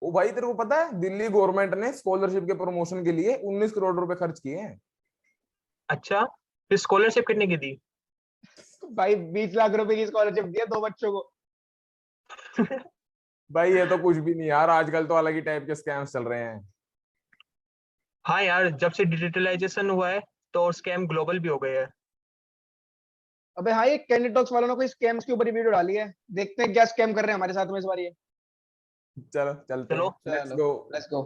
ओ भाई, तेरे को पता है दिल्ली गवर्नमेंट ने स्कॉलरशिप के प्रमोशन के लिए 19 करोड़ रुपए खर्च किए हैं। अच्छा, फिर स्कॉलरशिप कितने की दी? भाई 20 लाख रुपए की स्कॉलरशिप दिया 2 बच्चों को। भाई ये तो कुछ भी नहीं यार, आजकल तो अलग ही टाइप के स्कैम्स चल रहे हैं। हाँ यार, जब से डिजिटलाइजेशन हुआ है तो स्कैम ग्लोबल भी हो गए हैं। अबे हाँ, ये कैंडिड टॉक्स वालों ने कोई स्कैम्स के ऊपर ही वीडियो डाली है। देखते हैं क्या स्कैम कर रहे हैं हमारे साथ में इस बार ये। चलो चलते चलो। हैं, लेट्स चलो go. Let's go.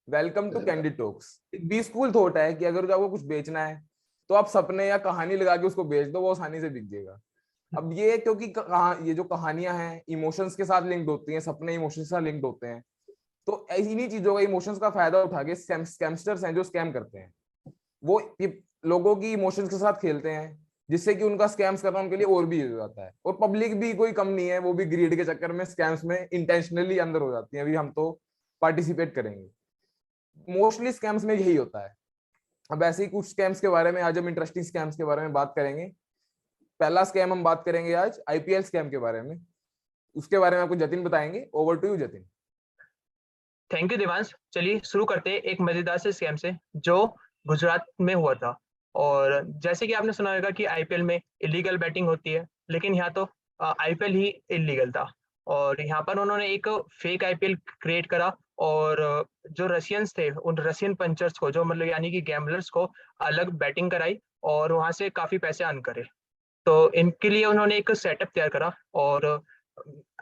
Welcome to candid talks. एक बी स्कूल थॉट है कि अगर जो आपको कुछ बेचना है तो आप सपने या कहानी लगा के उसको बेच दो, वो आसानी से बिक जाएगा। अब ये क्योंकि ये जो कहानियां हैं इमोशंस के साथ लिंक्ड होती हैं, सपने इमोशंस के साथ लिंक्ड होते हैं, तो इन्हीं चीजों का, इमोशंस का फायदा उठा के स्कैमस्टर्स हैं जो स्कैम करते हैं, वो लोगों की इमोशंस के साथ खेलते हैं, जिससे कि उनका स्कैम्स करना उनके लिए और भी यूज हो जाता है। और पब्लिक भी कोई कम नहीं है, वो भी ग्रीड के चक्कर में स्कैम्स में इंटेंशनली अंदर हो जाती है। अभी हम तो पार्टिसिपेट करेंगे। मोस्टली स्कैम्स में यही होता है। अब ऐसे ही कुछ स्कैम्स के बारे में आज हम इंटरेस्टिंग स्कैम्स के बारे में बात करेंगे। पहला स्कैम हम बात करेंगे आज आईपीएल स्कैम के बारे में। उसके बारे में आपको जतिन बताएंगे। Over to you Jatin. Thank you Devansh. चलिए शुरू करते हैं एक मजेदार से स्कैम से जो गुजरात में हुआ था। और जैसे कि आपने सुना होगा कि आईपीएल में इलीगल बैटिंग होती है, लेकिन यहाँ तो आईपीएल ही इलीगल था। और यहाँ पर उन्होंने एक फेक आईपीएल क्रिएट करा। और जो रशियंस थे उन रशियन पंचर्स को, जो मतलब यानी कि गैम्बलर्स को, अलग बैटिंग कराई और वहां से काफी पैसे अर्न करे। तो इनके लिए उन्होंने एक सेटअप तैयार करा और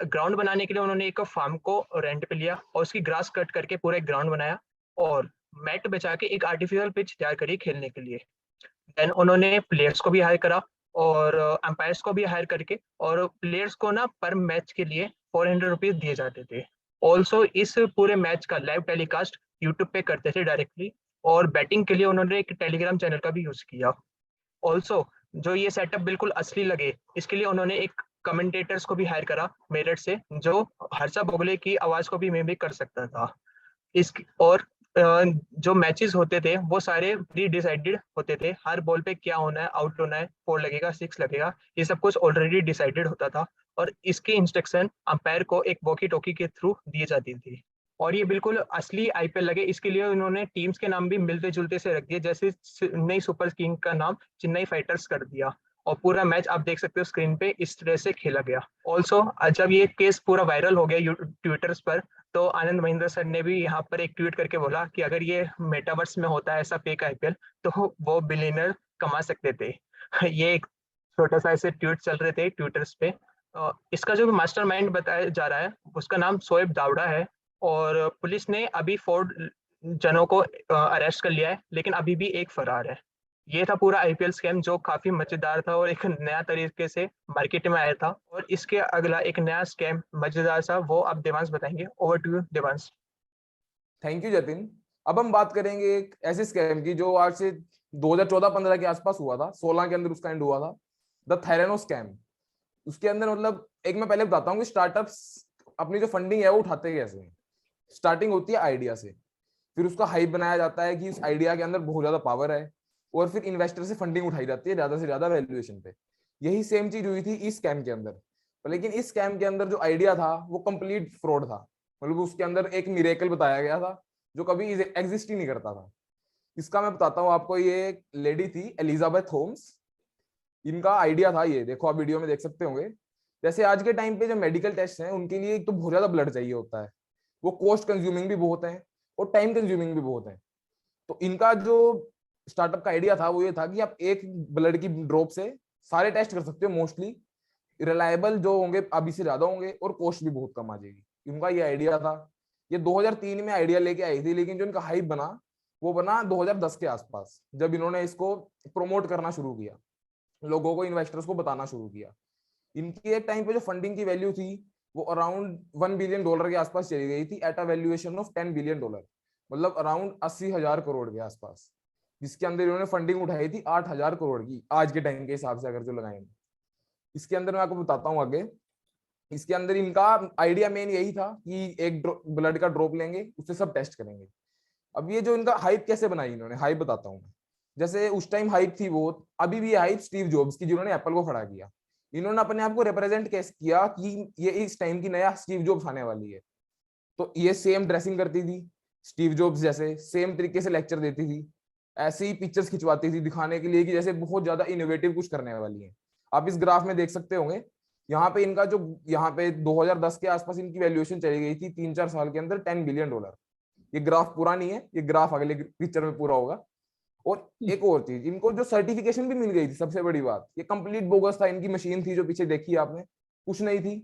ग्राउंड बनाने के लिए उन्होंने एक फार्म को रेंट पे लिया और उसकी ग्रास कट करके पूरा एक ग्राउंड बनाया और मैट बिछा के एक आर्टिफिशियल पिच तैयार करी खेलने के लिए। देन उन्होंने प्लेयर्स को भी हायर करा और अंपायर्स को भी हायर करके, और प्लेयर्स को ना पर मैच के लिए 400 रुपीज दिए जाते थे। ऑल्सो इस पूरे मैच का लाइव टेलीकास्ट यूट्यूब पे करते थे डायरेक्टली। और बैटिंग के लिए उन्होंने एक टेलीग्राम चैनल का भी यूज किया। ऑल्सो जो ये सेटअप बिल्कुल असली लगे, इसके लिए उन्होंने एक कमेंटेटर्स को भी हायर करा मेरठ से, जो हर्षा भोगले की आवाज को भी मिमिक कर सकता था। इस और जो मैचेस होते थे वो सारे प्री डिसाइडेड होते थे। हर बॉल पे क्या होना है, आउट होना है, 4 लगेगा, 6 लगेगा, ये सब कुछ ऑलरेडी डिसाइडेड होता था। और इसके इंस्ट्रक्शन अंपायर को एक वॉकी टॉकी के थ्रू दिए जाती थी। और ये बिल्कुल असली आईपीएल लगे, इसके लिए उन्होंने टीम्स के नाम भी मिलते जुलते से रख दिए। जैसे चेन्नई सुपर किंग का नाम चेन्नई फाइटर्स कर दिया। और पूरा मैच आप देख सकते हो स्क्रीन पे, इस तरह से खेला गया। ऑल्सो जब ये केस पूरा वायरल हो गया ट्विटर्स पर, तो आनंद महिंद्रा सर ने भी यहाँ पर एक ट्वीट करके बोला कि अगर ये मेटावर्स में होता है ऐसा फेक आईपीएल, तो वो बिलियनर कमा सकते थे। ये एक छोटा सा ऐसे ट्वीट चल रहे थे ट्विटर्स पे। इसका जो मास्टरमाइंड बताया जा रहा है उसका नाम शोएब दावड़ा है। और पुलिस ने अभी 4 जनों को अरेस्ट कर लिया है, लेकिन अभी भी एक फरार है। ये था पूरा आईपीएल स्कैम जो काफी मजेदार था और एक नया तरीके से मार्केट में आया था। और इसके अगला एक नया स्कैम मजेदार सा, वो आप देवांश बताएंगे। Over to you Devansh. Thank you Jatin. अब हम बात करेंगे एक ऐसे स्कैम की जो आज से 2014-15 के आसपास हुआ था, 16 के अंदर उसका एंड हुआ था। The Theranos scam. उसके अंदर मतलब एक मैं पहले बताता हूँ कि स्टार्टअप्स अपनी जो फंडिंग है वो उठाते कैसे हैं। स्टार्टिंग होती है आइडिया से, फिर उसका हाइप बनाया जाता है कि उस आइडिया के अंदर बहुत ज्यादा पावर है, और फिर इन्वेस्टर से फंडिंग उठाई जाती है ज्यादा से ज्यादा वैल्यूएशन पे। यही सेम चीज हुई थी इस स्कैम के अंदर। लेकिन इस स्कैम के अंदर जो आइडिया था वो कंप्लीट फ्रॉड था। मतलब उसके अंदर एक मिरेकल बताया गया था जो कभी एग्जिस्ट ही नहीं करता था। इसका मैं बताता हूँ आपको। ये एक लेडी थी एलिजाबेथ होम्स। इनका आइडिया था ये, देखो आप वीडियो में देख सकते होंगे। जैसे आज के टाइम पे जो मेडिकल टेस्ट हैं उनके लिए एक तो बहुत ज्यादा ब्लड चाहिए होता है, वो कॉस्ट कंज्यूमिंग भी बहुत है और टाइम कंज्यूमिंग भी बहुत है। तो इनका जो स्टार्टअप का आइडिया था वो ये था कि आप एक ब्लड की ड्रॉप से सारे टेस्ट कर सकते हो, मोस्टली रिलायबल जो होंगे अभी से ज्यादा होंगे और कॉस्ट भी बहुत कम आ जाएगी। इनका ये आइडिया था। ये 2003 में आइडिया लेके आई थी, लेकिन जो इनका हाइप बना वो बना 2010 के आसपास, जब इन्होंने इसको प्रमोट करना शुरू किया, लोगों को, इन्वेस्टर्स को बताना शुरू किया। इनकी एक टाइम पे जो फंडिंग की वैल्यू थी वो अराउंड $1 बिलियन के आसपास चली गई थी, at a valuation of $10 billion, मतलब अराउंड 80,000 करोड़ के आसपास, जिसके अंदर इन्होंने फंडिंग उठाई थी 8,000 करोड़ की आज के टाइम के हिसाब से अगर जो लगाएंगे। इसके अंदर मैं आपको बताता हूँ आगे। इसके अंदर इनका आइडिया मेन यही था कि एक ब्लड का ड्रॉप लेंगे, उससे सब टेस्ट करेंगे। अब ये जो इनका हाइप कैसे बनाई इन्होंने, हाइप बताता हूँ मैं। जैसे उस टाइम हाइप थी वो, अभी भी हाइप स्टीव जॉब्स की, जिन्होंने एप्पल को खड़ा किया। इन्होंने अपने आप को रिप्रेजेंट कैसे किया कि ये इस टाइम की नया स्टीव जॉब्स आने वाली है। तो ये सेम ड्रेसिंग करती थी स्टीव जॉब्स जैसे, सेम तरीके से लेक्चर देती थी, ऐसे ही पिक्चर्स खिंचवाती थी दिखाने के लिए कि जैसे बहुत ज्यादा इनोवेटिव कुछ करने वाली है। आप इस ग्राफ में देख सकते होंगे, यहाँ पे इनका जो यहाँ पे 2010 के आसपास इनकी वैल्यूएशन चली गई थी 3-4 साल के अंदर $10 बिलियन। ये ग्राफ पूरा नहीं है, ये ग्राफ अगले पिक्चर में पूरा होगा। और एक और चीज, इनको जो सर्टिफिकेशन भी मिल गई थी, सबसे बड़ी बात, ये कंप्लीट बोगस था। इनकी मशीन थी जो पीछे देखी आपने, कुछ नहीं थी,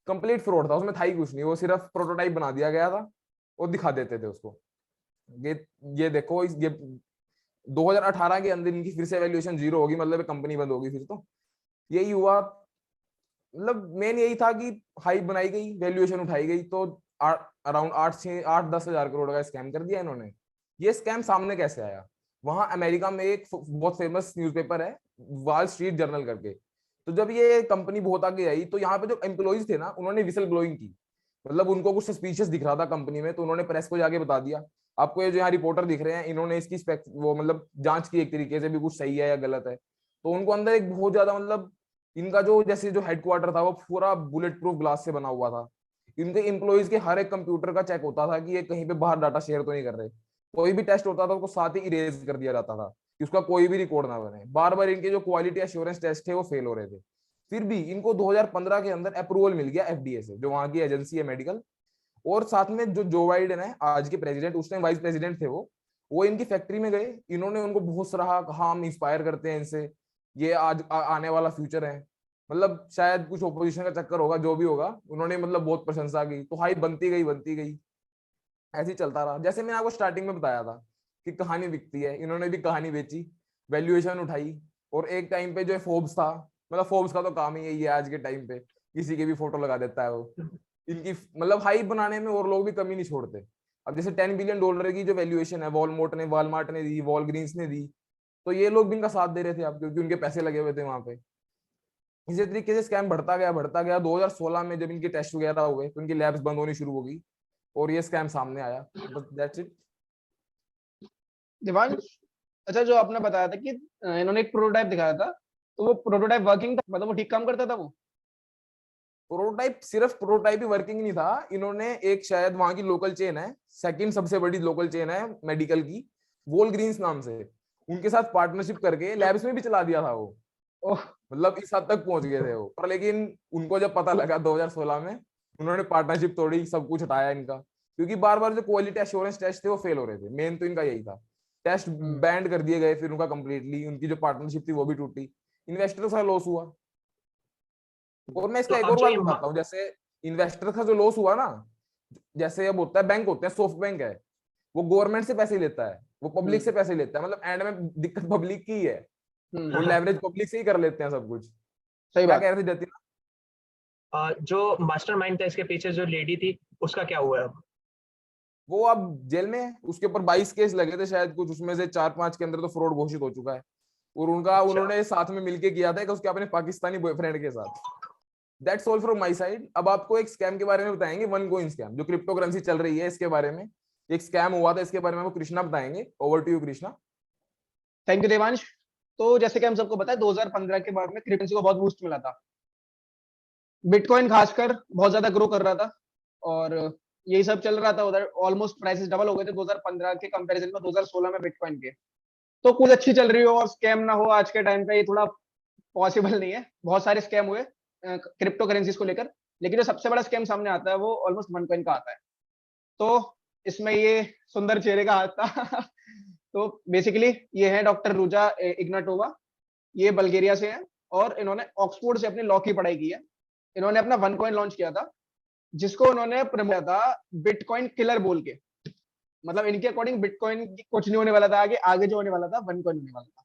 कंप्लीट फ्रॉड था, उसमें था ही कुछ नहीं, वो सिर्फ प्रोटोटाइप बना दिया गया था और दिखा देते थे उसको। ये ये देखो, ये 2018 के अंदर इनकी फिर से वैल्यूएशन 0 होगी, मतलब कंपनी बंद होगी फिर। तो यही हुआ, मतलब मेन यही था कि हाइप बनाई गई, वैल्यूएशन उठाई गई, तो अराउंड 8-10 हजार करोड़ का स्कैम कर दिया इन्होंने। ये स्कैम सामने कैसे आया? वहां अमेरिका में एक बहुत फेमस न्यूज़पेपर है, वॉल स्ट्रीट जर्नल करके। तो जब ये कंपनी बहुत आगे आई, तो यहाँ पे जो एम्प्लॉइज थे ना, उन्होंने विसल ब्लोइंग की। मतलब उनको कुछ सस्पिशियस दिख रहा था कंपनी में, तो उन्होंने प्रेस को जाके बता दिया। आपको ये जो यहाँ रिपोर्टर दिख रहे हैं, इन्होंने इसकी वो मतलब जांच की एक तरीके से भी, कुछ सही है या गलत है। तो उनको अंदर एक बहुत ज्यादा मतलब, इनका जो जैसे जो हेडक्वार्टर था वो पूरा बुलेट प्रूफ ग्लास से बना हुआ था। इनके एम्प्लॉइज के हर एक कंप्यूटर का चेक होता था कि ये कहीं पे बाहर डाटा शेयर तो नहीं कर रहे। कोई भी टेस्ट होता था उसको साथ ही इरेज कर दिया जाता था कि उसका कोई भी रिकॉर्ड ना बने। बार बार इनके जो क्वालिटी एश्योरेंस टेस्ट थे वो फेल हो रहे थे। फिर भी इनको 2015 के अंदर अप्रूवल मिल गया एफडीए से, जो वहां की एजेंसी है मेडिकल। और साथ में जो जो बाइडेन है आज के प्रेसिडेंट, उस टाइम वाइस प्रेसिडेंट थे वो इनकी फैक्ट्री में गए, इन्होंने उनको बहुत सराहा, कहा हम इंस्पायर करते हैं इनसे, ये आज आने वाला फ्यूचर है। मतलब शायद कुछ ओपोजिशन का चक्कर होगा, जो भी होगा, उन्होंने मतलब बहुत प्रशंसा की। तो हाइप बनती गई, ऐसे ही चलता रहा। जैसे मैंने आपको स्टार्टिंग में बताया था कि कहानी बिकती है, इन्होंने भी कहानी बेची, वैल्यूएशन उठाई। और एक टाइम पे जो फोर्ब्स था, मतलब फोर्ब्स का तो काम ही यही है आज के टाइम पे, किसी की भी फोटो लगा देता है वो। इनकी मतलब हाइप बनाने में और लोग भी कमी नहीं छोड़ते। अब जैसे $10 बिलियन की जो वैल्यूएशन है, वॉलमार्ट ने दी, वॉलग्रीन्स ने दी, तो ये लोग भी इनका साथ दे रहे थे अब, क्योंकि उनके पैसे लगे हुए थे वहां पे। इसी तरीके से स्कैम बढ़ता गया। 2016 में जब इनके टेस्ट वगैरह हुए, तो इनकी लैब्स बंद होनी शुरू हो गई और ये स्कैम सामने आया। बस दैट्स इट। दिवांश, अच्छा जो आपने बताया था कि इन्होंने एक प्रोटोटाइप दिखाया था, तो वो प्रोटोटाइप वर्किंग था, मतलब वो ठीक काम करता था वो? प्रोटोटाइप सिर्फ प्रोटोटाइप ही वर्किंग नहीं था। इन्होंने एक शायद वहां की लोकल चेन है, सेकंड सबसे बड़ी लोकल चेन है मेडिकल की, वॉलग्रीन्स नाम से, उनके साथ पार्टनरशिप करके लैब्स में भी चला दिया था वो। ओह, मतलब इस हद तक पहुंच गए थे वो। पर लेकिन उनको जब पता लगा 2016 में, उन्होंने पार्टनरशिप तोड़ी, सब कुछ हटाया इनका, क्योंकि बार बार जो क्वालिटी एश्योरेंस टेस्ट थे वो फेल हो रहे थे। मेन तो इनका यही था, टेस्ट बैंड कर दिए गए फिर उनका कंप्लीटली, उनकी जो पार्टनरशिप थी वो भी टूटी, इन्वेस्टर का लॉस हुआ। और मैं तो इसका एक अब और जो बात ये बताता हूँ, जैसे इन्वेस्टर का जो लॉस हुआ ना, जैसे अब होता है, बैंक होते हैं, सॉफ्ट बैंक है, वो गवर्नमेंट से पैसे लेता है, वो पब्लिक से पैसे लेता है, मतलब एंड में दिक्कत पब्लिक की है। वो लेवरेज पब्लिक से ही कर लेते हैं सब कुछ। सही क्या बात। कह रहे थे जतिन? जो मास्टरमाइंड था इसके पीछे, जो लेडी थी, उसका क्या हुआ है अब? वो अब जेल में है, उसके ऊपर 22 केस लगे थे शायद कुछ, उसमें से 4-5 के अंदर तो फ्रॉड घोषित हो चुका है। और उनका अच्छा। उन्होंने साथ में मिलके किया था कि उसके अपने पाकिस्तानी बॉयफ्रेंड के साथ। That's all from my side. अब आपको एक स्कैम के बारे में बताएंगे, वन कोइन स्कैम, जो क्रिप्टो करेंसी चल रही है, इसके बारे में एक स्कैम हुआ था, इसके बारे में आपको कृष्णा बताएंगे। Over to you Krishna. Thank you Devansh. तो जैसे कि हम सबको पता है 2015 के बाद में क्रिप्टो को बहुत बूस्ट मिला था, बिटकॉइन खासकर बहुत ज्यादा ग्रो कर रहा था, और यही सब चल रहा था उधर। ऑलमोस्ट प्राइसेस डबल हो गए थे 2015 के कंपैरिजन में 2016 में बिटकॉइन के। तो कुछ अच्छी चल रही हो और स्कैम ना हो आज के टाइम पे, ये थोड़ा पॉसिबल नहीं है। बहुत सारे स्कैम हुए क्रिप्टो करेंसीज को लेकर, लेकिन जो सबसे बड़ा स्कैम सामने आता है वो ऑलमोस्ट वन कॉइन का आता है। तो इसमें ये सुंदर चेहरे का हाथ था तो बेसिकली ये है डॉक्टर रूजा इग्नाटोवा। ये बल्गेरिया से है और इन्होंने ऑक्सफोर्ड से अपनी लॉ की पढ़ाई की है। इन्होंने अपना वन कॉइन लॉन्च किया था, जिसको उन्होंने प्रमोट किया था बिटकॉइन किलर बोल के। मतलब इनके अकॉर्डिंग बिटकॉइन कुछ नहीं होने वाला था, आगे आगे जो होने वाला था वन कॉइन होने वाला था।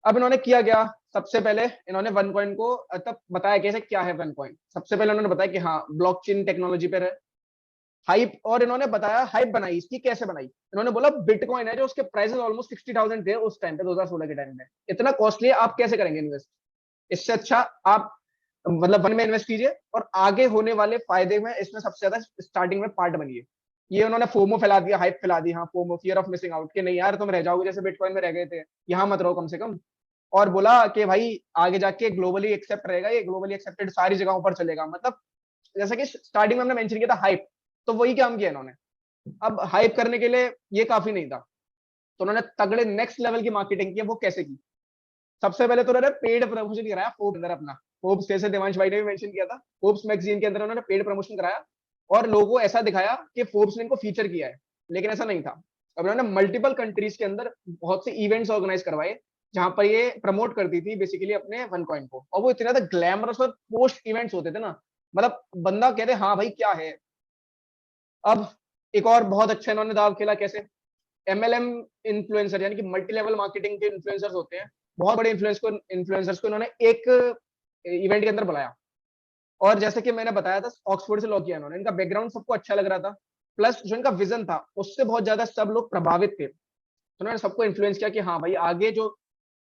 अब इन्होंने किया क्या, सबसे पहले इन्होंने वन कॉइन को तब बताया कैसे क्या है वन कॉइन। सबसे पहले उन्होंने बताया कि हाँ ब्लॉकचेन टेक्नोलॉजी पर है, हाइप। और इन्होंने बताया हाइप बनाई इसकी कैसे बनाई। इन्होंने बोला बिटकॉइन है जो उसके प्राइसेस ऑलमोस्ट 60,000 थे उस टाइम पे 2016 के टाइम पे, इतना कॉस्टली है, आप कैसे करेंगे इन्वेस्ट। इससे अच्छा आप मतलब वन में इन्वेस्ट कीजिए और आगे होने वाले फायदे में इसमें सबसे ज्यादा स्टार्टिंग में पार्ट बनिए। ये उन्होंने फोमो फैला दिया, हाइप फैला दी, हाँ FOMO, fear of missing out, कि नहीं यार तुम रह जाओगे जैसे बिटकॉइन में रह गए थे, यहाँ मत रहो कम से कम। और बोला कि भाई आगे जाके ग्लोबली एक्सेप्ट रहेगा, ये ग्लोबली एक्सेप्टेड सारी जगहों पर चलेगा। मतलब जैसा कि स्टार्टिंग में हमने मेंशन किया था हाइप, तो वही काम किया इन्होंने। अब हाइप करने के लिए ये काफी नहीं था, तो उन्होंने तगड़े नेक्स्ट लेवल की मार्केटिंग की। वो कैसे की? सबसे पहले तो उन्होंने पेड प्रमोशन कराया फोर्ब्स अंदर अपना, फोर्ब्स, जैसे देवांश भाई ने भी मेंशन किया था, फोर्ब्स मैगजीन के अंदर उन्होंने पेड प्रमोशन कराया और लोगों को ऐसा दिखाया कि फोर्ब्स ने इनको फीचर किया है, लेकिन ऐसा नहीं था। अब उन्होंने मल्टीपल कंट्रीज के अंदर बहुत से इवेंट्स ऑर्गेनाइज करवाए जहां पर ये प्रमोट करती थी बेसिकली अपने वन कॉइन को, और वो इतने ज्यादा ग्लैमरस और पोस्ट इवेंट्स होते थे ना, मतलब बंदा कहते हाँ भाई क्या है। अब एक और बहुत अच्छा इन्होंने दाव खेला, कैसे? एमएलएम इन्फ्लुएंसर, यानी कि मल्टी लेवल मार्केटिंग के इन्फ्लुएंसर्स होते हैं, बहुत बड़े इन्फ्लुएंसर्स को इन्होंने एक इवेंट के अंदर बुलाया। और जैसे कि मैंने बताया था, ऑक्सफोर्ड से लॉ किया इन्होंने, इनका बैकग्राउंड सबको अच्छा लग रहा था, प्लस जो इनका विजन था उससे बहुत ज्यादा सब लोग प्रभावित थे। तो उन्होंने सबको इन्फ्लुएंस किया कि हाँ भाई आगे जो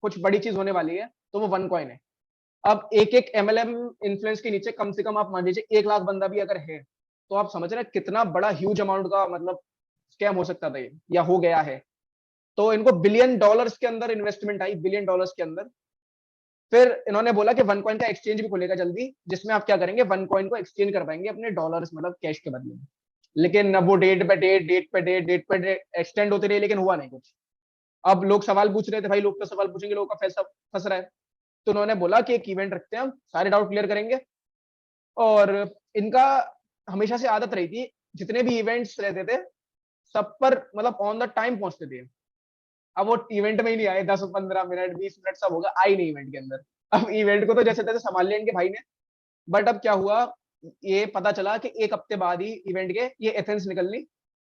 कुछ बड़ी चीज होने वाली है तो वो वन कॉइन है। अब एक एक एमएलएम इन्फ्लुएंस के नीचे कम से कम आप मान लीजिए 1 लाख बंदा भी अगर है, तो आप समझ रहे हैं कितना बड़ा ह्यूज अमाउंट का मतलब स्कैम हो सकता था ये, या हो गया है। तो इनको बिलियन डॉलर्स के अंदर इन्वेस्टमेंट आई, बिलियन डॉलर्स के अंदर। फिर इन्होंने बोला कि वन कॉइन का एक्सचेंज भी खुलेगा जल्दी, जिसमें आप क्या करेंगे, वन कॉइन को एक्सचेंज कर पाएंगे अपने डॉलर्स, मतलब कैश के बदले में। लेकिन अब वो डेट पे डेट एक्सटेंड होते रहे, लेकिन हुआ नहीं कुछ। अब लोग सवाल पूछ रहे थे, भाई लोग तो सवाल पूछेंगे, लोगों का पैसा फंस रहा है। तो उन्होंने बोला कि एक इवेंट रखते हैं, हम सारे डाउट क्लियर करेंगे। और इनका हमेशा से आदत रही थी, जितने भी इवेंट्स रहते थे सब पर मतलब ऑन द टाइम पहुंचते थे। अब वो इवेंट में ही नहीं आए, 10-15 मिनट 20 मिनट सब होगा, आई नहीं इवेंट के अंदर। अब इवेंट को तो जैसे तैसे संभाल लिया इनके भाई ने। बट अब क्या हुआ, ये पता चला कि 1 हफ्ते बाद ही इवेंट के ये एथेंस निकलनी।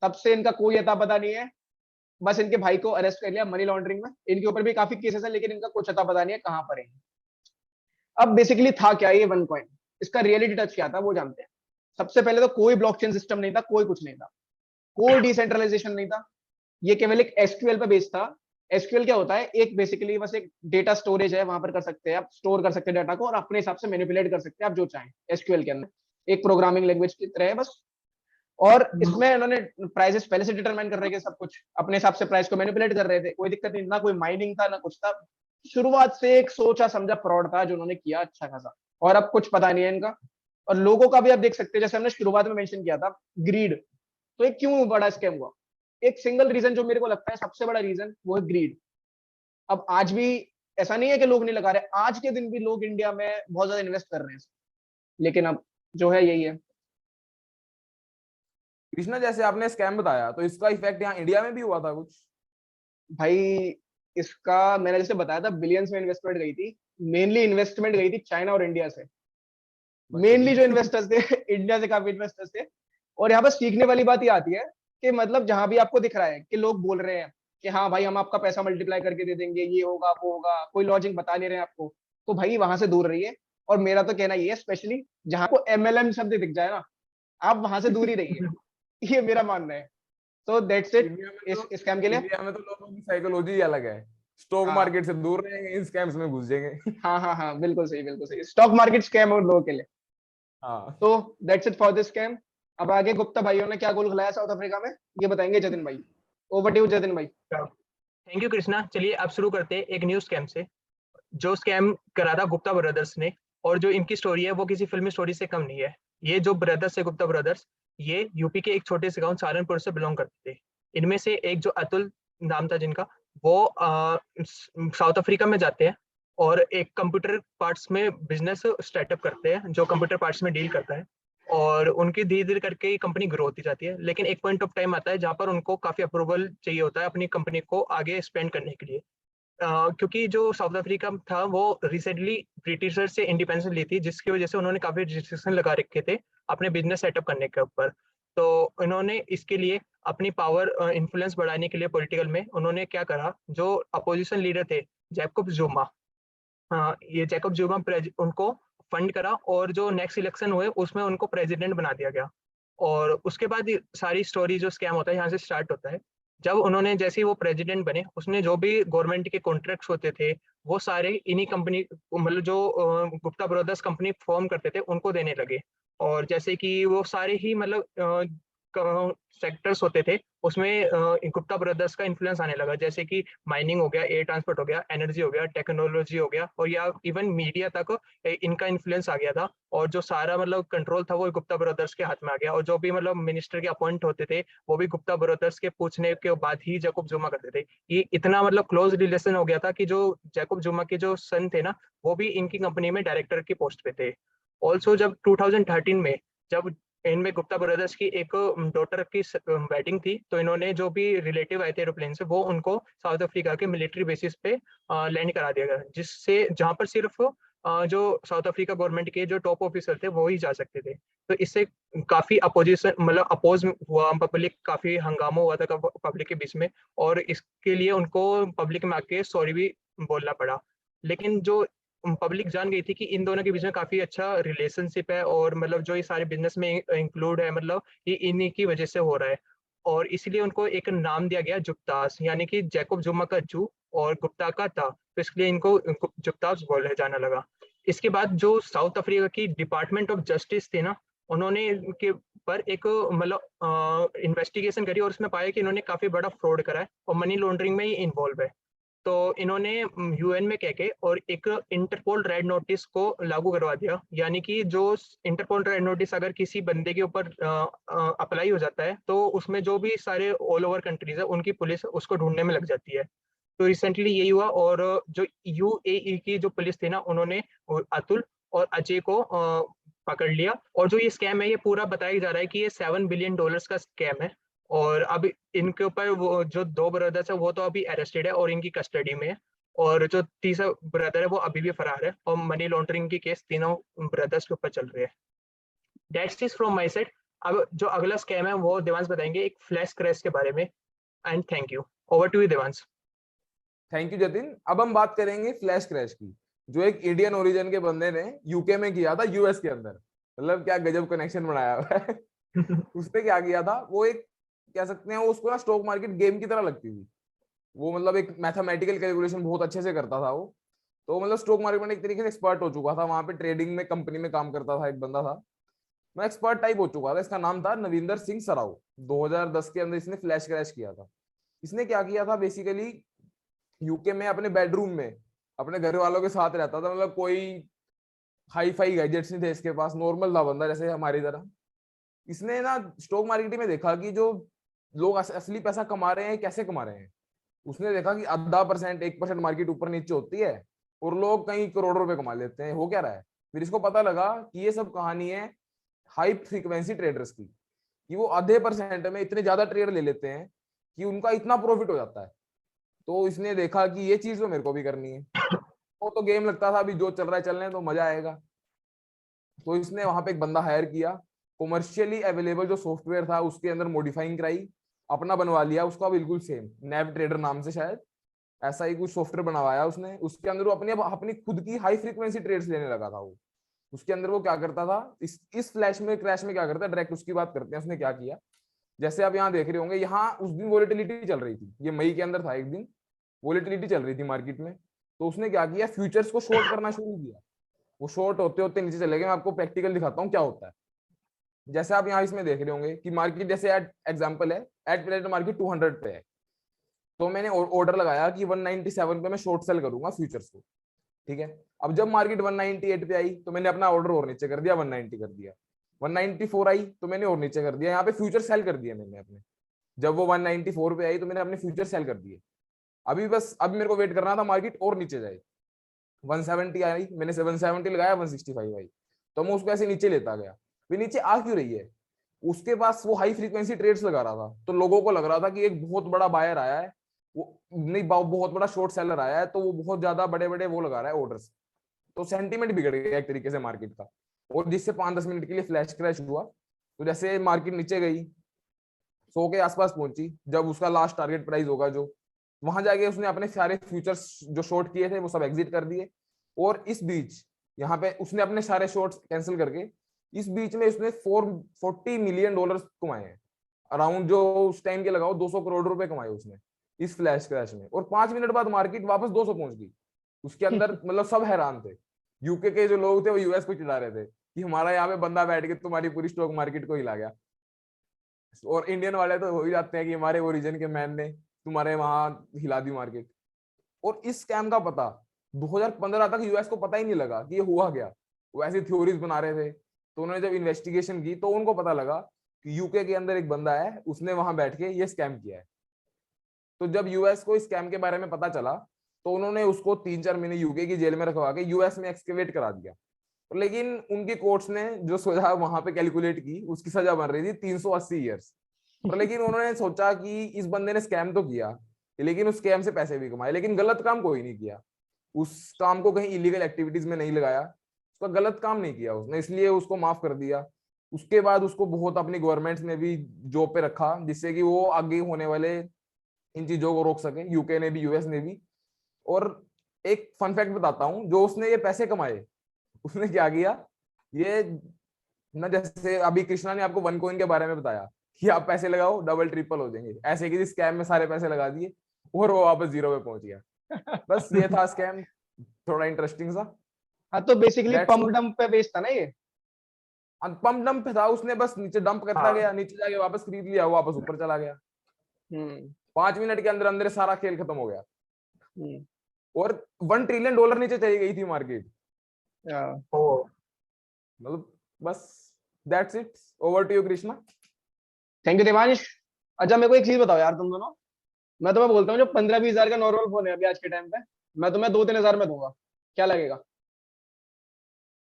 तब से इनका कोई अता पता नहीं है। बस इनके भाई को अरेस्ट कर लिया मनी लॉन्ड्रिंग में, इनके ऊपर भी काफी केसेस है, लेकिन इनका कुछ अता पता नहीं है कहाँ पर है। अब बेसिकली था क्या ये वन कॉइन, इसका रियलिटी टच क्या था वो जानते हैं। सबसे पहले तो कोई ब्लॉकचेन सिस्टम नहीं था, कोई कुछ नहीं था, कोई डिसेंट्रलाइजेशन नहीं था। ये केवल एक एसक्यूएल पे बेस्ड था। एसक्यूएल क्या होता है, एक बेसिकली बस एक डेटा स्टोरेज है, वहां पर कर सकते हैं आप, स्टोर कर सकते हैं डाटा को और अपने हिसाब से मैनिपुलेट कर सकते हैं आप जो चाहें। एसक्यूएल के अंदर एक प्रोग्रामिंग लैंग्वेज की तरह है बस। और इसमें इन्होंने प्राइसेस पहले से डिटरमाइन कर रहे थे, सब कुछ अपने हिसाब से प्राइस को मैनिपुलेट कर रहे थे, कोई दिक्कत नहीं, ना कोई माइनिंग था ना कुछ था। शुरुआत से एक सोचा समझा फ्रॉड था जो उन्होंने किया अच्छा खासा, और अब कुछ पता नहीं है इनका। और लोगों का भी आप देख सकते हैं, जैसे हमने शुरुआत में मेंशन किया था, ग्रीड। तो ये क्यों बड़ा स्कैम हुआ? एक सिंगल रीजन जो मेरे को लगता है सबसे बड़ा रीजन, वो है ग्रीड। अब आज भी ऐसा नहीं है कि लोग नहीं लगा रहे, आज के दिन भी लोग इंडिया में बहुत ज्यादा इन्वेस्ट कर रहे हैं, लेकिन अब जो है यही है। कृष्णा, जैसे आपने स्कैम बताया, तो इसका इफेक्ट यहाँ इंडिया में भी हुआ था कुछ? भाई इसका मैंने जैसे बताया था, बिलियंस में इन्वेस्टमेंट गई थी। मेनली इन्वेस्टमेंट गई थी चाइना और इंडिया से। मेनली जो इन्वेस्टर्स थे इंडिया से काफी इन्वेस्टर्स थे। और यहाँ पर सीखने वाली बात ये आती है कि मतलब जहां भी आपको दिख रहा है कि लोग बोल रहे हैं कि हाँ भाई हम आपका पैसा मल्टीप्लाई करके दे देंगे, ये होगा वो होगा, कोई लॉजिक बता नहीं रहे आपको, तो भाई वहां से दूर रहिए। और मेरा तो कहना ये है, स्पेशली जहां को एमएलएम शब्द दिख जाए ना, आप वहां से दूर ही रहिए। ये मेरा मानना है। तो दैट्स इट इंडिया में इस तो स्कैम के लिए। इंडिया में तो लोगों की साइकोलॉजी अलग है। स्टॉक हाँ मार्केट से दूर रहेंगे, इन स्कैम्स में घुस जाएंगे। हाँ हाँ हाँ, बिल्कुल सही बिल्कुल सही, स्टॉक मार्केट स्कैम और लोगों के लिए। हाँ। तो that's it for this scam. अब आगे गुप्ता भाइयों ने क्या गोल खिलाया साउथ अफ्रीका में, ये बताएंगे जतिन भाई। ओवर टू यू जतिन भाई। Thank you Krishna. चलिए अब शुरू करते हैं एक न्यू स्कैम से, जो स्कैम करा था गुप्ता ब्रदर्स ने। और जो इनकी स्टोरी है वो किसी फिल्मी स्टोरी से कम नहीं है। ये जो ब्रदर्स है, गुप्ता ब्रदर्स, ये यूपी के एक छोटे से गांव सहारनपुर से बिलोंग करते थे। इनमें से एक जो अतुल नाम था जिनका, वो साउथ अफ्रीका में जाते हैं और एक कंप्यूटर पार्ट्स में बिजनेस स्टार्टअप करते हैं, जो कंप्यूटर पार्ट्स में डील करता है। और उनकी धीरे धीरे करके कंपनी ग्रो होती जाती है, लेकिन एक पॉइंट ऑफ टाइम आता है जहाँ पर उनको काफी अप्रूवल चाहिए होता है अपनी कंपनी को आगे एक्सपेंड करने के लिए। क्योंकि जो साउथ अफ्रीका था वो रिसेंटली ब्रिटिशर से इंडिपेंडेंस ली थी, जिसकी वजह से उन्होंने काफी रिस्ट्रिक्शन लगा रखे थे अपने बिजनेस सेटअप करने के ऊपर। तो इन्होंने इसके लिए अपनी पावर इन्फ्लुएंस बढ़ाने के लिए पॉलिटिकल में उन्होंने क्या करा, जो अपोजिशन लीडर थे जैकब जुमा, ये जैकब जुमा उनको फंड करा और जो नेक्स्ट इलेक्शन हुए उसमें उनको प्रेसिडेंट बना दिया गया। और उसके बाद सारी स्टोरी जो स्कैम होता है यहाँ से स्टार्ट होता है। जब उन्होंने जैसे ही वो प्रेसिडेंट बने, उसने जो भी गवर्नमेंट के कॉन्ट्रैक्ट्स होते थे वो सारे इन्हीं कंपनी, मतलब जो गुप्ता ब्रदर्स कंपनी फॉर्म करते थे उनको देने लगे। और जैसे कि वो सारे ही मतलब सेक्टर्स होते थे उसमें गुप्ता ब्रदर्स का इन्फ्लुएंस आने लगा, जैसे कि माइनिंग हो गया, एयर ट्रांसपोर्ट हो गया, एनर्जी हो गया, टेक्नोलॉजी हो गया, और या इवन मीडिया तक इनका इन्फ्लुएंस आ गया था। और जो सारा मतलब कंट्रोल था वो गुप्ता ब्रदर्स के हाथ में आ गया, और जो भी मतलब मिनिस्टर के अपॉइंट होते थे वो भी गुप्ता ब्रदर्स के पूछने के बाद ही जैकब जुमा करते थे। ये इतना मतलब क्लोज रिलेशन हो गया था कि जो जैकब जुमा के जो सन थे ना, वो भी इनकी कंपनी में डायरेक्टर की पोस्ट पे थे। ऑल्सो जब 2013 में जब इनमें गुप्ता ब्रदर्स की एक डॉटर की वेडिंग थी, तो इन्होंने जो भी रिलेटिव आए थे एरोप्लेन से, वो उनको साउथ अफ्रीका के मिलिट्री बेसिस पे लैंड करा दिया गया, जिससे जहां पर सिर्फ जो साउथ अफ्रीका गवर्नमेंट के जो टॉप ऑफिसर थे वो ही जा सकते थे। तो इससे काफी अपोजिशन मतलब अपोज हुआ, पब्लिक काफी हंगामा हुआ था पब्लिक के बीच में, और इसके लिए उनको पब्लिक में आके सॉरी भी बोलना पड़ा। लेकिन जो पब्लिक जान गई थी कि इन दोनों के बीच में काफी अच्छा रिलेशनशिप है, और मतलब जो ये सारे बिजनेस में इंक्लूड है, मतलब ये इन्हीं की वजह से हो रहा है, और इसलिए उनको एक नाम दिया गया जुप्तास, यानी कि जैकब जुमा का जू और गुप्ता का ता, तो इसलिए इनको जुप्तास बोला जाने लगा। इसके बाद जो साउथ अफ्रीका की डिपार्टमेंट ऑफ जस्टिस थे ना, उन्होंने इनके पर एक मतलब इन्वेस्टिगेशन करी, और उसमें पाया कि इन्होंने काफी बड़ा फ्रॉड करा है और मनी लॉन्ड्रिंग में ही इन्वॉल्व है। तो इन्होंने यूएन में कह के और एक इंटरपोल रेड नोटिस को लागू करवा दिया, यानी कि जो इंटरपोल रेड नोटिस अगर किसी बंदे के ऊपर अप्लाई हो जाता है, तो उसमें जो भी सारे ऑल ओवर कंट्रीज है उनकी पुलिस उसको ढूंढने में लग जाती है। तो रिसेंटली यही हुआ, और जो यूएई की जो पुलिस थी ना, उन्होंने अतुल और अजय को पकड़ लिया, और जो ये स्कैम है ये पूरा बताया जा रहा है कि ये $7 बिलियन का स्कैम है। और अब इनके ऊपर वो जो दो ब्रदर्स है वो तो अभी अरेस्टेड है और इनकी कस्टडी में है, और जो तीसरा ब्रदर है वो अभी भी फरार है, और मनी लॉन्ड्रिंग की केस तीनों ब्रदर्स के ऊपर चल रहे हैं। That's is from my side. अब जो अगला स्कैम है वो देवांश बताएंगे एक फ्लैश क्रैश के बारे में। And thank you, over to you Devansh. Thank you Jatin. अब हम बात करेंगे फ्लैश क्रैश की, जो एक इंडियन ओरिजिन के बंदे ने यूके में किया था, यूएस के अंदर। मतलब क्या गजब कनेक्शन बनाया हुआ है। उसने क्या किया था, वो एक कह सकते हैं उसको ना स्टॉक मार्केट गेम की तरह लगती थी। वो मतलब एक मैथमेटिकल कैलकुलेशन बहुत अच्छे से करता था वो। तो मतलब स्टॉक मार्केट में एक तरीके से एक्सपर्ट हो चुका था, वहां पे ट्रेडिंग में कंपनी में काम करता था एक बंदा था, मैं एक्सपर्ट टाइप हो चुका था। इसका नाम था नविंदर सिंह सराव। 2010 के अंदर इसने फ्लैश क्रैश किया था। इसने क्या किया था, बेसिकली यूके में अपने बेडरूम में अपने घर वालों के साथ रहता था। मतलब कोई हाई फाई गैजेट्स नहीं थे इसके पास, नॉर्मल था बंदा जैसे हमारी तरह। इसने ना स्टॉक मार्केट में देखा कि जो लोग असली पैसा कमा रहे हैं कैसे कमा रहे हैं। उसने देखा कि आधा परसेंट 1% मार्केट ऊपर नीचे होती है और लोग कई करोड़ों रुपए कमा लेते हैं, हो क्या रहा है। फिर इसको पता लगा कि ये सब कहानी है हाई फ्रीक्वेंसी ट्रेडर्स की, कि वो आधे परसेंट में इतने ज्यादा ट्रेड ले लेते हैं कि उनका इतना प्रॉफिट हो जाता है। तो इसने देखा कि ये चीज तो मेरे को भी करनी है। वो तो गेम लगता था, अभी जो चल रहा है चलने तो मजा आएगा। तो इसने वहां पे एक बंदा हायर किया, कॉमर्शियली अवेलेबल जो सॉफ्टवेयर था उसके अंदर मॉडिफाइंग कराई, अपना बनवा लिया उसका बिल्कुल सेम, नेव ट्रेडर नाम से शायद ऐसा ही कुछ सॉफ्टवेयर बनवाया उसने। उसके अंदर वो अपनी खुद की हाई फ्रीक्वेंसी ट्रेड्स लेने लगा था वो। उसके अंदर वो क्या करता था, इस फ्लैश में क्रैश में क्या करता है, डायरेक्ट उसकी बात करते हैं। उसने क्या किया, जैसे आप यहाँ देख रहे होंगे, यहाँ उस दिन वोलेटिलिटी चल रही थी, ये मई के अंदर था एक दिन, वोलेटिलिटी चल रही थी मार्केट में। तो उसने क्या किया, फ्यूचर्स को शॉर्ट करना शुरू किया। वो शॉर्ट होते होते नीचे चले गए। मैं आपको प्रैक्टिकल दिखाता हूँ क्या होता है। जैसे आप यहाँ इसमें देख रहे होंगे कि मार्केट जैसे एट एग्जांपल है, एट प्रेजेंट मार्केट 200 पे है, तो मैंने ऑर्डर लगाया कि 197 पे मैं शॉर्ट सेल करूंगा फ्यूचर्स को। ठीक है, अब जब मार्केट 198 पे आई तो मैंने अपना ऑर्डर और नीचे कर दिया, 190 कर दिया। 194 आई तो मैंने और नीचे कर दिया, यहाँ पे फ्यूचर सेल कर दिया मैंने अपने। जब वो 194 पे आई तो मैंने अपने फ्यूचर सेल कर दिए। अभी बस अब मेरे को वेट करना था मार्केट और नीचे जाए। 170 आई, मैंने 170 लगाया, 165 आई, तो मैं उसको ऐसे नीचे लेता गया। फिर नीचे आ क्यों रही है, उसके पास वो हाई फ्रीक्वेंसी ट्रेड्स लगा रहा था, तो लोगों को लग रहा था कि एक बहुत बड़ा बायर आया है, वो नहीं बहुत बड़ा शॉर्ट सेलर आया है, तो वो बहुत ज्यादा बड़े बड़े वो लगा रहा है ऑर्डर्स। तो सेंटीमेंट बिगड़ गया एक तरीके से मार्केट का, और जिससे 5-10 मिनट के लिए फ्लैश क्रैश हुआ। तो जैसे मार्केट नीचे गई, 100 के आसपास पहुंची, जब उसका लास्ट टारगेट प्राइस होगा जो, वहां जाके उसने अपने सारे फ्यूचर्स जो शॉर्ट किए थे वो सब एग्जिट कर दिए। और इस बीच यहाँ पे उसने अपने सारे शॉर्ट्स कैंसिल करके, इस बीच में उसने $40 मिलियन कमाए हैं अराउंड, जो उस टाइम के लगाओ 200 करोड़ रुपए कमाए उसने इस फ्लैश क्रैश में। और 5 मिनट बाद मार्केट वापस 200 पहुंच गई। उसके अंदर मतलब सब हैरान थे, यूके के जो लोग थे वो यूएस को चिढ़ा रहे थे कि हमारा यहाँ पे बंदा बैठ के तुम्हारी पूरी स्टॉक मार्केट को हिला गया। और इंडियन वाले तो हो ही जाते हैं कि हमारे ओरिजिन के मैन ने तुम्हारे वहां हिला दी मार्केट। और इस स्कैम का पता 2015 तक यूएस को पता ही नहीं लगा कि ये हुआ क्या। वो ऐसी थ्योरीज बना रहे थे, तो उन्होंने जब इन्वेस्टिगेशन की तो उनको पता लगा कि यूके के अंदर एक बंदा है, उसने वहां बैठ के ये स्कैम किया है। तो जब यूएस को इस स्कैम के बारे में पता चला तो उन्होंने उसको 3-4 महीने यूके की जेल में रखवा के यूएस में एक्सकेवेट करा दिया। लेकिन उनकी कोर्ट्स ने जो सजा वहां पे कैलकुलेट की, उसकी सजा बन रही थी 380 ईयर्स। और लेकिन उन्होंने सोचा कि इस बंदे ने स्कैम तो किया, लेकिन उस स्कैम से पैसे भी कमाए, लेकिन गलत काम कोई नहीं किया। उस काम को कहीं इलीगल एक्टिविटीज में नहीं लगाया, उसका गलत काम नहीं किया उसने, इसलिए उसको माफ कर दिया। उसके बाद उसको बहुत अपनी गवर्नमेंट ने भी जॉब पे रखा, जिससे कि वो आगे होने वाले इन चीजों को रोक सके, यूके ने भी, यूएस ने भी। और एक फन फैक्ट बताता हूँ, जो उसने ये पैसे कमाए, उसने क्या किया, ये ना जैसे अभी कृष्णा ने आपको वन कॉइन के बारे में बताया कि आप पैसे लगाओ डबल ट्रिपल हो जाएंगे, ऐसे किसी स्कैम में सारे पैसे लगा दिए और वो वापस जीरो पे पहुंच गया। बस ये था स्कैम, थोड़ा इंटरेस्टिंग सा। हाँ तो basically That's pump all। Dump पे बेस्ड था ना ये। पंप डंप पे था, उसने बस नीचे डंप करता हाँ। गया, नीचे जाके वापस खरीद लिया, वो वापस ऊपर चला गया। हम्म 5 मिनट के अंदर अंदर सारा खेल खत्म हो गया। हम्म और $1 ट्रिलियन नीचे चली गई थी मार्केट। ओ मतलब बस that's it. Over to you Krishna. Thank you Devansh. अच्छा मेरे को एक चीज बताओ यार तुम दोनों, मैं तुम्हें बोलता हूँ जो 15-20 हजार का नॉर्मल फोन है अभी आज के टाइम पे, मैं तुम्हें 2-3 हजार में दूंगा, क्या लगेगा?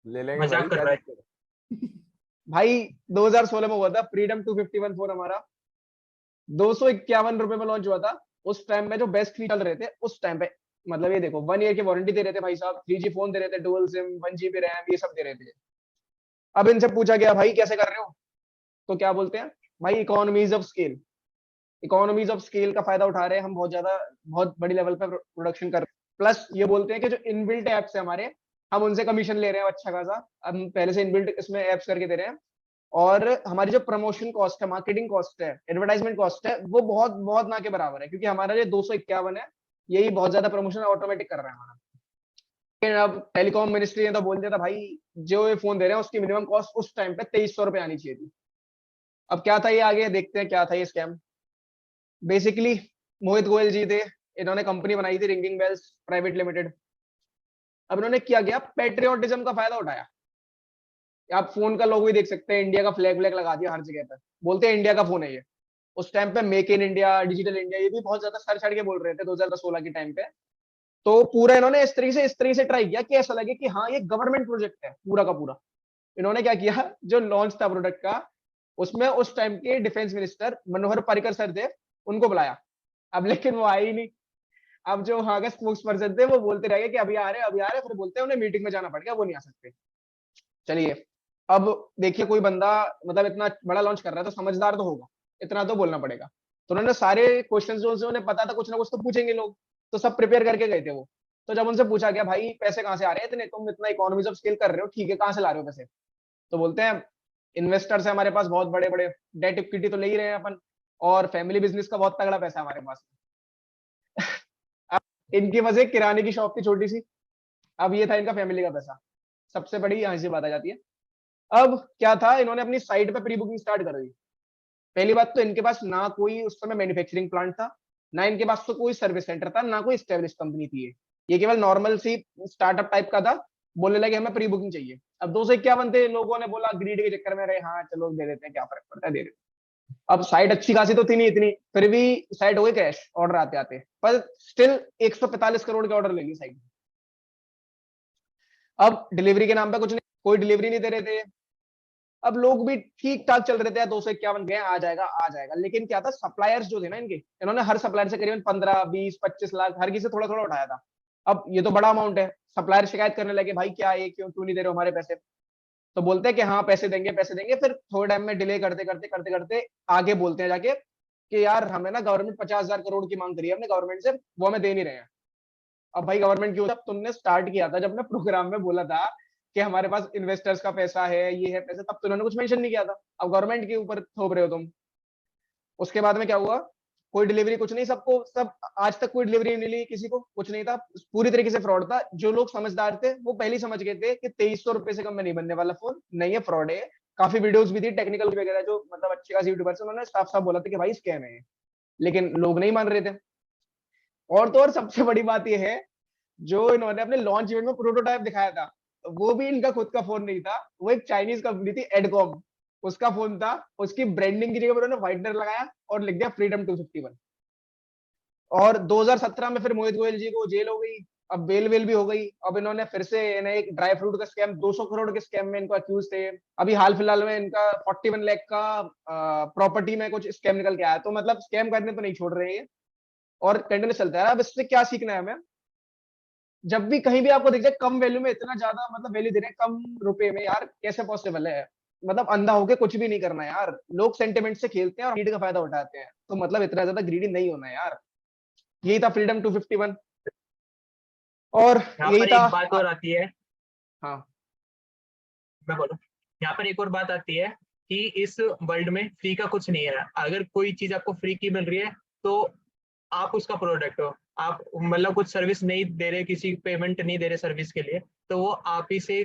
ले लेंगे मजाक भाई, कर क्या रहा है। दिक्कत है? भाई 2016 में हुआ था फ्रीडम 251 फोन हमारा, 251 रुपए में लॉन्च हुआ था। उस टाइम में जो बेस्ट फीचर चल रहे थे उस टाइम पे, मतलब ये देखो 1 ईयर की वारंटी दे रहे थे भाई साहब, 3G फोन दे रहे थे, डुअल सिम, 1 GB रैम, ये सब दे रहे थे। अब इनसे पूछा गया भाई कैसे कर रहे हो, तो क्या बोलते हैं भाई economies of scale. Economies of scale का फायदा उठा रहे हैं हम, बहुत ज्यादा बहुत बड़ी लेवल पे प्रोडक्शन कर रहे हैं। प्लस ये बोलते हैं कि जो इनबिल्ट एप्स है हमारे, हम उनसे कमीशन ले रहे हैं अच्छा खासा, हम पहले से इनबिल्ट इसमें एप्स करके दे रहे हैं। और हमारी जो प्रमोशन कॉस्ट है, मार्केटिंग कॉस्ट है, एडवर्टाइजमेंट कॉस्ट है, वो बहुत बहुत ना के बराबर है, क्योंकि हमारा जो 251 है यही बहुत ज्यादा प्रमोशन ऑटोमेटिक कर रहा है हमारा। लेकिन अब टेलीकॉम मिनिस्ट्री ने तो बोल दिया था भाई जो ये फोन दे रहे हैं उसकी मिनिमम कॉस्ट उस टाइम पे 2300 रुपए आनी चाहिए थी। अब क्या था ये, आगे देखते हैं क्या था ये स्कैम। बेसिकली मोहित गोयल जी थे, इन्होंने कंपनी बनाई थी रिंगिंग बेल्स प्राइवेट लिमिटेड। अब इन्होंने क्या किया, पेट्रियोटिज्म का फायदा उठाया। आप फोन का लोगो ही देख सकते हैं, इंडिया का फ्लैग व्लैग लगा दिया हर जगह पर, बोलते हैं इंडिया का फोन है ये। उस टाइम पे make in India, digital India, ये भी बहुत ज्यादा सर चढ़ के बोल रहे थे 2016 के टाइम पे। तो पूरा इन्होंने इस तरीके से ट्राई किया कि ऐसा लगे कि हाँ ये गवर्नमेंट प्रोजेक्ट है पूरा का पूरा। इन्होंने क्या किया, जो लॉन्च था प्रोडक्ट का, उसमें उस टाइम के defence minister Manohar Parrikar sir थे, उनको बुलाया। अब लेकिन वो आए ही नहीं। अब जो वहां के स्पोक्स पर्सन थे वो बोलते रह गए कि अभी आ रहे अभी आ रहे, फिर बोलते हैं उन्हें मीटिंग में जाना पड़ गया, वो नहीं आ सकते। चलिए अब देखिए कोई बंदा मतलब इतना बड़ा लॉन्च कर रहा है तो समझदार तो होगा, इतना तो बोलना पड़ेगा। तो उन्होंने सारे क्वेश्चन जो उन्हें पता था कुछ ना कुछ तो पूछेंगे लोग, तो सब प्रिपेयर करके गए थे वो। तो जब उनसे पूछा गया भाई पैसे कहाँ से आ रहे हैं इतने, तुम इतना इकोनॉमीज ऑफ स्केल कर रहे हो, ठीक है कहाँ से ला रहे हो पैसे? तो बोलते हैं इन्वेस्टर्स है हमारे पास बहुत बड़े बड़े, डेट इक्विटी तो ले ही रहे हैं अपन, और फैमिली बिजनेस का बहुत तगड़ा पैसा है हमारे पास। अब इनकी वजह किराने की शॉप थी छोटी सी, अब ये था इनका फैमिली का पैसा। सबसे बड़ी यहाँ से बात आ जाती है। अब क्या था, इन्होंने अपनी साइट पे प्री बुकिंग स्टार्ट कर दी। पहली बात तो इनके पास ना कोई उस समय मैन्युफैक्चरिंग प्लांट था, ना इनके पास तो कोई सर्विस सेंटर था, ना कोई स्टेब्लिश कंपनी थी। ये केवल नॉर्मल सी स्टार्टअप टाइप का था। बोलने लगे हमें प्री बुकिंग चाहिए। अब 251 थे, लोगों ने बोला ग्रीड के चक्कर में रहे, हाँ चलो दे देते हैं, क्या फर्क पड़ता है, दे देते। अब साइट अच्छी खासी तो थी नहीं इतनी, फिर भी साइट हो गई क्रैश ऑर्डर आते आते, पर स्टिल 145 करोड़ के ऑर्डर लेगी साइट। अब डिलीवरी के नाम पे कुछ नहीं, कोई डिलीवरी नहीं दे रहे थे। अब लोग भी ठीक ठाक चल रहे थे, 251 गए, आ जाएगा आ जाएगा। लेकिन क्या था, सप्लायर्स जो थे ना इनके, इन्होंने हर सप्लायर से करीबन 15-20-25 लाख हर किसी से थोड़ा थोड़ा उठाया था। अब ये तो बड़ा अमाउंट है, सप्लायर शिकायत करने लगे भाई क्या ये क्यों क्यों नहीं दे रहे हो हमारे पैसे? तो बोलते हैं कि हाँ पैसे देंगे पैसे देंगे, फिर थोड़े टाइम में डिले करते करते करते करते आगे बोलते हैं जाके कि यार हमें ना गवर्नमेंट 50,000 करोड़ की मांग करी है हमने गवर्नमेंट से, वो हमें दे नहीं रहे हैं। अब भाई गवर्नमेंट क्यों, जब तुमने स्टार्ट किया था, जब ने प्रोग्राम में बोला था कि हमारे पास इन्वेस्टर्स का पैसा है, ये है पैसा, तब तो उन्होंने कुछ मेंशन नहीं किया था। अब गवर्नमेंट के ऊपर थोप रहे हो तुम। उसके बाद में क्या हुआ, कोई डिलीवरी कुछ नहीं, सबको सब आज तक कोई डिलीवरी नहीं मिली किसी को, कुछ नहीं था, पूरी तरीके से फ्रॉड था। जो लोग समझदार थे वो पहले ही समझ गए थे कि 2300 रुपए से कम में नहीं बनने वाला फोन, नहीं है फ्रॉड है, काफी वीडियोस भी थी टेक्निकल वगैरह, जो मतलब अच्छे खास यूट्यूबर्स उन्होंने साफ साफ बोला था कि भाई स्कैम है, लेकिन लोग नहीं मान रहे थे। और तो और सबसे बड़ी बात यह है, जो इन्होंने अपने लॉन्च इवेंट में प्रोटोटाइप दिखाया था, वो भी इनका खुद का फोन नहीं था, वो एक चाइनीज कंपनी थी एडकॉम, उसका फोन था। उसकी ब्रांडिंग की जगह पर उन्होंने व्हाइटनर लगाया और लिख दिया फ्रीडम 251। और 2017 में फिर मोहित गोयल जी को जेल हो गई, अब बेल वेल भी हो गई। अब इन्होंने फिर से इन्हें एक ड्राई फ्रूट का स्कैम, 200 करोड़ के स्कैम में इनको अक्यूज थे। अभी हाल फिलहाल में इनका 41 लाख का प्रॉपर्टी में कुछ स्कैम निकल के आया। तो मतलब स्कैम करने तो नहीं छोड़ रहे हैं और कंटिन्यू चलता है। अब इससे क्या सीखना है हमें, जब भी कहीं भी आपको दिख जाए कम वैल्यू में इतना ज्यादा मतलब वैल्यू दे रहे हैं कम रुपए में, यार कैसे पॉसिबल है? मतलब अंधा होके कुछ भी नहीं करना है यार। लोग सेंटिमेंट से खेलते हैं और ग्रीड का फायदा उठाते हैं, तो मतलब इतना ज्यादा ग्रीडी नहीं होना है यार। यही था फ्रीडम 251 और यहाँ यही पर था। एक बात और आती है, हाँ मैं बोलूँ, यहाँ पर एक और बात आती है कि इस वर्ल्ड में फ्री का कुछ नहीं है। अगर कोई चीज आपको फ्री की मिल रही है तो आप उसका प्रोडक्ट हो, आप मतलब कुछ सर्विस नहीं दे रहे, किसी पेमेंट नहीं दे रहे सर्विस के लिए, तो वो आप ही से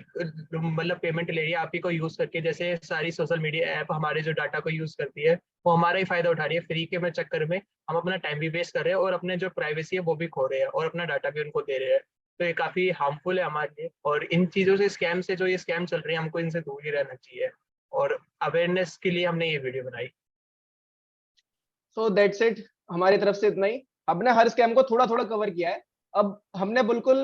मतलब पेमेंट ले रही है, आप ही को यूज करके। जैसे सारी सोशल मीडिया ऐप हमारे जो डाटा को यूज करती है, वो हमारा ही फायदा उठा रही है। फ्री के में चक्कर में हम अपना टाइम भी वेस्ट कर रहे हैं और अपने जो प्राइवेसी है वो भी खो रहे हैं और अपना डाटा भी उनको दे रहे हैं। तो ये काफी हार्मफुल है हमारे लिए। और इन चीजों से, स्कैम से, जो ये स्कैम चल रही है, हमको इनसे दूर ही रहना चाहिए। और अवेयरनेस के लिए हमने ये वीडियो बनाई। सो दैट्स इट, हमारी तरफ से इतना ही। हमने हर स्कैम को थोड़ा थोड़ा कवर किया है। अब हमने बिल्कुल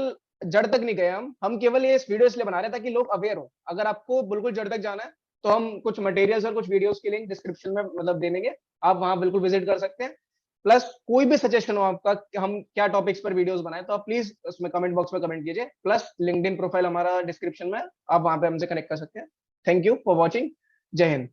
जड़ तक नहीं गए, हम केवल ये इस वीडियो इसलिए बना रहे हैं ताकि लोग अवेयर हो। अगर आपको बिल्कुल जड़ तक जाना है तो हम कुछ मटेरियल्स और कुछ वीडियोस के लिंक डिस्क्रिप्शन में मतलब दे देंगे, आप वहां बिल्कुल विजिट कर सकते हैं। प्लस कोई भी सजेशन हो आपका कि हम क्या टॉपिक्स पर वीडियोस बनाएं, तो आप प्लीज उसमें कमेंट बॉक्स में कमेंट कीजिए। प्लस लिंक्डइन प्रोफाइल हमारा डिस्क्रिप्शन में, आप वहां पे हमसे कनेक्ट कर सकते हैं। Thank you for watching. जय हिंद।